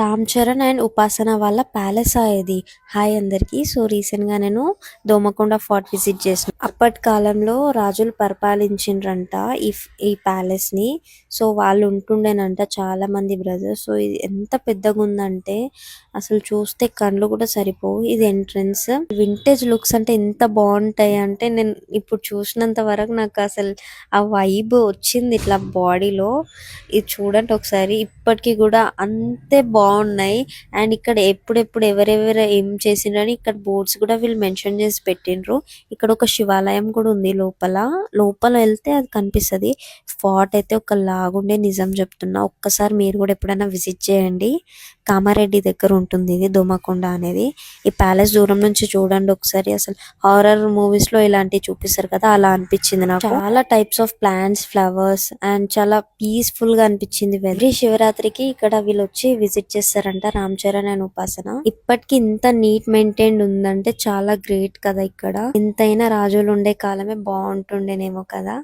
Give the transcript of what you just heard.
Ram Charan and ఉపాసన వాళ్ళ palace ఇది. హాయ్ అందరికి. సో రీసెంట్ గా నేను దోమకొండ ఫోర్ట్ విజిట్ చేసిన. అప్పటి కాలంలో రాజులు పరిపాలించిండ్రంట ఈ ప్యాలెస్ ని. సో వాళ్ళు ఉంటుండేనంట చాలా మంది బ్రదర్స్. సో ఇది ఎంత పెద్దగా ఉందంటే అసలు చూస్తే కళ్ళు కూడా సరిపోవు. ఇది ఎంట్రన్స్. వింటేజ్ లుక్స్ అంటే ఎంత బాగుంటాయి అంటే నేను ఇప్పుడు చూసినంత వరకు నాకు అసలు ఆ వైబ్ వచ్చింది ఇట్లా బాడీలో. ఇది చూడండి ఒకసారి. ఇప్పటికీ కూడా అంతే బాగున్నాయి. అండ్ ఇక్కడ ఎప్పుడెప్పుడు ఎవరెవరు ఏం చేసిండ్రని ఇక్కడ బోర్డ్స్ కూడా వీళ్ళు మెన్షన్ చేసి పెట్టిండ్రు. ఇక్కడ ఒక శివాలయం కూడా ఉంది లోపల. లోపల వెళ్తే అది కనిపిస్తది. ఫోర్ట్ అయితే ఒక లాగుండే, నిజం చెప్తున్నా. ఒక్కసారి మీరు కూడా ఎప్పుడైనా విజిట్ చేయండి. కామారెడ్డి దగ్గర ఉంటుంది ఇది దోమకొండ అనేది. ఈ ప్యాలెస్ దూరం నుంచి చూడండి ఒకసారి. అసలు హారర్ మూవీస్ లో ఇలాంటివి చూపిస్తారు కదా, అలా అనిపించింది నాకు. చాలా types of plants, flowers and చాలా పీస్ఫుల్ గా అనిపించింది. ఎవ్రీ శివరాత్రికి ఇక్కడ వీళ్ళు వచ్చి విజిట్ చేస్తారంట రామ్ చరణ్ అండ్ ఉపాసన. ఇప్పటికి ఇంత నీట్ మెయింటైన్డ్ ఉందంటే చాలా గ్రేట్ కదా. ఇక్కడ ఎంతైనా రాజులు ఉండే కాలమే బాగుంటుండేనేమో కదా.